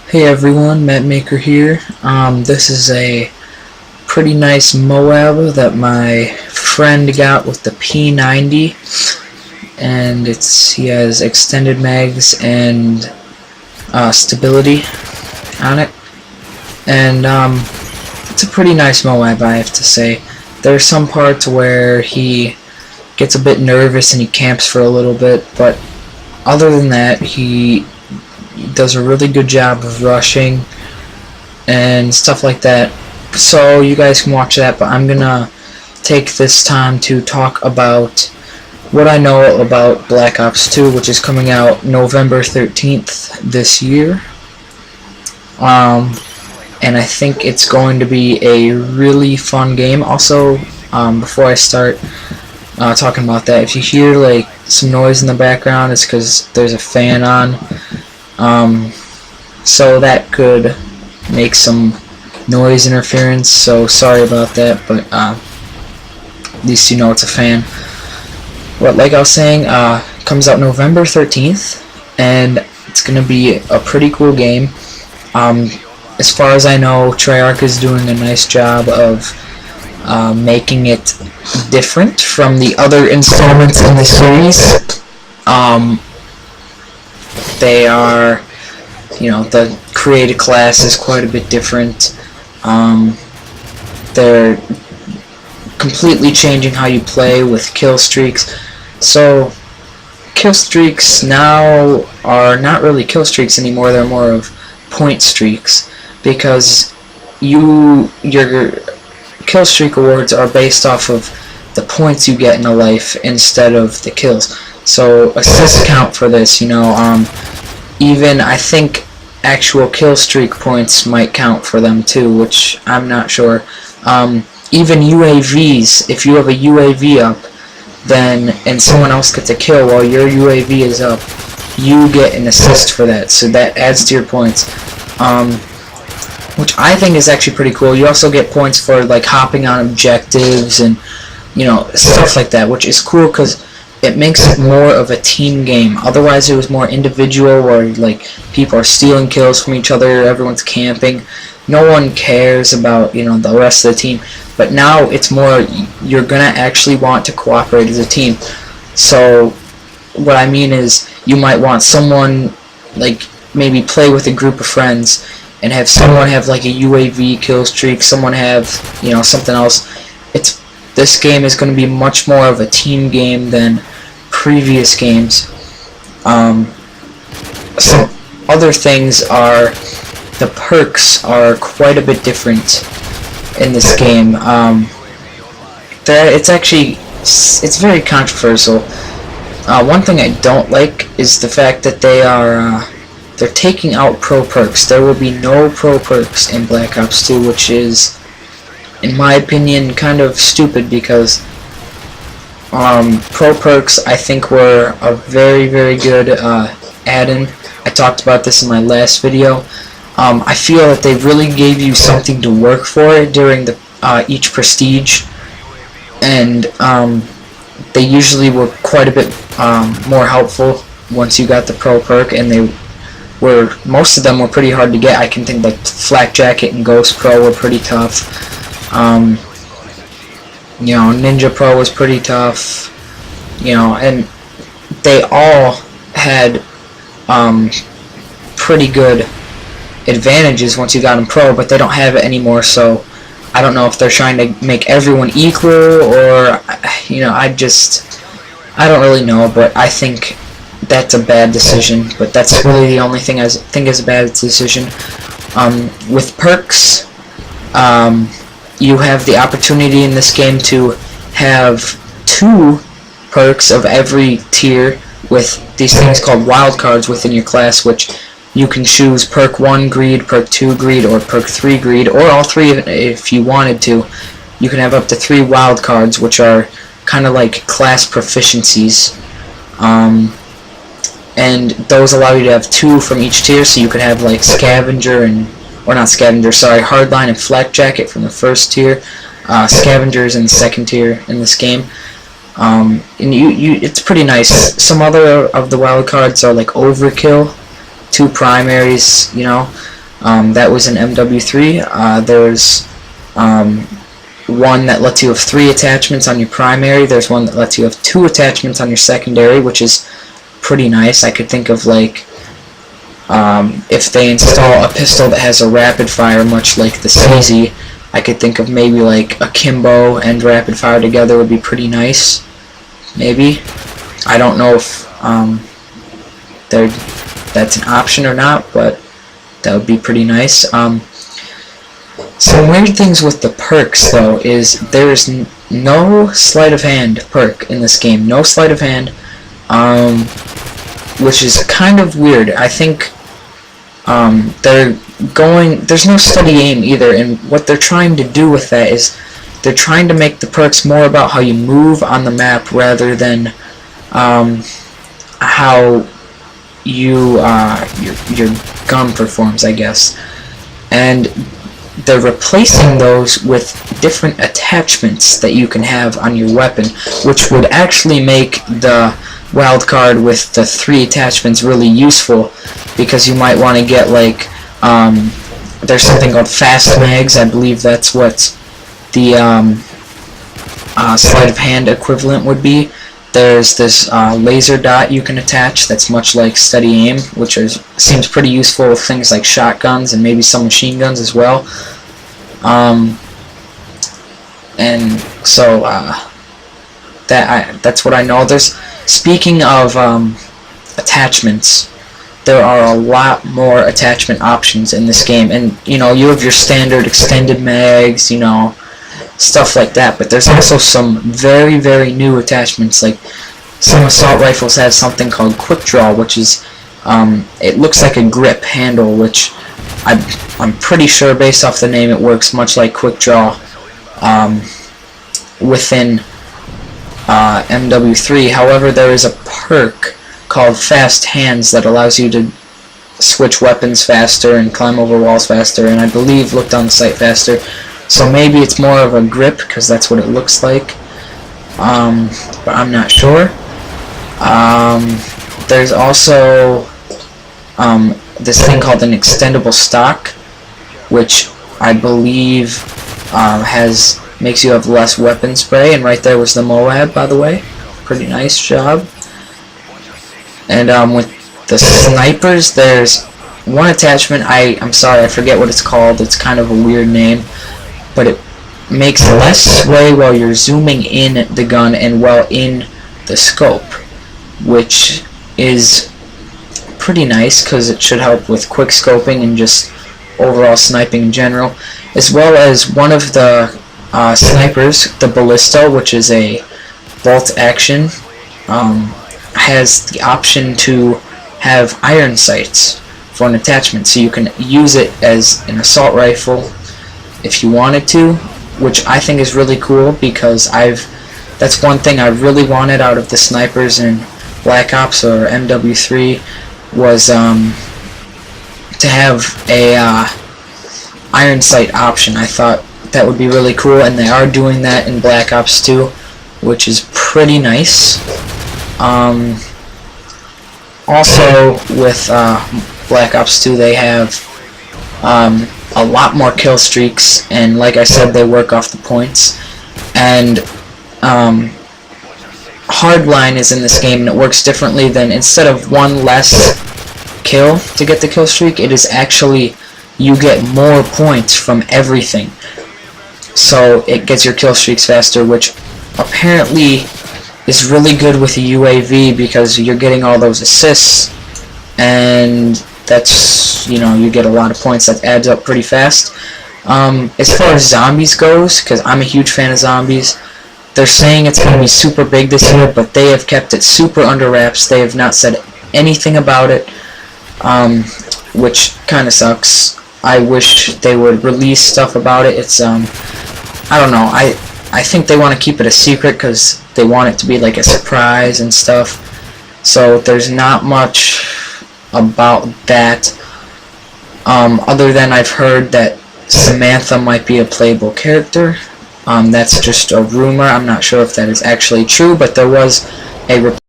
Hey everyone, Matt Maker here. This is a pretty nice MOAB that my friend got with the P90, and he has extended mags and stability on it, and it's a pretty nice MOAB, I have to say. There are some parts where he gets a bit nervous and he camps for a little bit, but other than that, he does a really good job of rushing and stuff like that. So you guys can watch that, but I'm gonna take this time to talk about what I know about Black Ops 2, which is coming out November 13th this year. And I think it's going to be a really fun game. Also, before I start talking about that, if you hear like some noise in the background, it's because there's a fan on. So that could make some noise interference, so sorry about that, but at least you know it's a fan. But like I was saying, comes out November 13th, and it's going to be a pretty cool game. As far as I know, Treyarch is doing a nice job of making it different from the other installments in the series. They are, the created class is quite a bit different. They're completely changing how you play with kill streaks. So kill streaks now are not really kill streaks anymore. They're more of point streaks, because your kill streak awards are based off of the points you get in a life instead of the kills. So assists count for this, even I think actual kill streak points might count for them too, which I'm not sure. Even UAVs, if you have a UAV up, and someone else gets a kill while your UAV is up, you get an assist for that, so that adds to your points, which I think is actually pretty cool. You also get points for like hopping on objectives and stuff like that, which is cool because it makes it more of a team game. Otherwise it was more individual, where like people are stealing kills from each other, everyone's camping, no one cares about the rest of the team. But now it's more, you're gonna actually want to cooperate as a team. So what I mean is, you might want someone, like maybe play with a group of friends and have someone have like a UAV kill streak, someone have something else. This game is going to be much more of a team game than previous games. Some other things are, the perks are quite a bit different in this game. It's very controversial. One thing I don't like is the fact that they're taking out pro perks. There will be no pro perks in Black Ops 2, which is, in my opinion, kind of stupid, because pro perks I think were a very, very good add-in. I talked about this in my last video. I feel that they really gave you something to work for during each prestige, and they usually were quite a bit more helpful once you got the pro perk, and most of them were pretty hard to get. I can think like Flak Jacket and Ghost Pro were pretty tough. Ninja Pro was pretty tough, and they all had pretty good advantages once you got them pro, but they don't have it anymore. So I don't know if they're trying to make everyone equal, or I don't really know, but I think that's a bad decision. But that's really the only thing I think is a bad decision. With perks, you have the opportunity in this game to have 2 perks of every tier, with these things called wildcards within your class, which you can choose perk 1 greed, perk 2 greed, or perk 3 greed, or all 3 if you wanted to. You can have up to 3 wildcards, which are kind of like class proficiencies, and those allow you to have 2 from each tier, so you could have like Scavenger Hardline and Flak Jacket from the first tier, Scavengers in the second tier in this game. And it's pretty nice. Some other of the wild cards are like Overkill, 2 primaries, That was in MW3. There's one that lets you have 3 attachments on your primary. There's one that lets you have 2 attachments on your secondary, which is pretty nice. I could think of like if they install a pistol that has a rapid fire, much like the CZ, I could think of maybe like a Kimbo and rapid fire together would be pretty nice. Maybe. I don't know if that's an option or not, but that would be pretty nice. Some weird things with the perks, though, is there is no sleight of hand perk in this game. No sleight of hand, which is kind of weird. I think there's no steady aim either, and what they're trying to do with that is they're trying to make the perks more about how you move on the map rather than how your gun performs, I guess. And they're replacing those with different attachments that you can have on your weapon, which would actually make the wild card with the 3 attachments really useful, because you might want to get like there's something called fast mags. I believe that's what the sleight of hand equivalent would be. There's this laser dot you can attach that's much like steady aim, which seems pretty useful with things like shotguns and maybe some machine guns as well. And so that's what I know. Speaking of attachments, there are a lot more attachment options in this game, and you have your standard extended mags, stuff like that, but there's also some very, very new attachments. Like some assault rifles have something called quick draw, which is it looks like a grip handle, which I'm pretty sure based off the name it works much like quick draw within MW3. However, there is a perk called fast hands that allows you to switch weapons faster and climb over walls faster, and I believe look down the sight faster. So maybe it's more of a grip, because that's what it looks like, but I'm not sure. There's also this thing called an extendable stock, which I believe makes you have less weapon spray, and right there was the MOAB, by the way. Pretty nice job. And with the snipers, there's one attachment, I'm sorry, I forget what it's called, it's kind of a weird name, but it makes less sway while you're zooming in the gun and while in the scope, which is pretty nice because it should help with quick scoping and just overall sniping in general, as well as one of the snipers, the ballista, which is a bolt action, has the option to have iron sights for an attachment, so you can use it as an assault rifle if you wanted to, which I think is really cool, because that's one thing I really wanted out of the snipers in Black Ops or MW3 was to have a iron sight option. I thought that would be really cool, and they are doing that in Black Ops 2, which is pretty nice. Also with Black Ops 2, they have a lot more kill streaks, and like I said, they work off the points. And hardline is in this game, and it works differently than, instead of one less kill to get the kill streak, it is actually you get more points from everything, so it gets your kill streaks faster, which apparently is really good with a UAV, because you're getting all those assists, and that's, you get a lot of points. That adds up pretty fast. As far as zombies goes, because I'm a huge fan of zombies, they're saying it's going to be super big this year, but they have kept it super under wraps. They have not said anything about it, which kind of sucks. I wish they would release stuff about it. It's I don't know, I think they want to keep it a secret because they want it to be like a surprise and stuff, so there's not much about that, other than I've heard that Samantha might be a playable character. That's just a rumor. I'm not sure if that is actually true, but there was a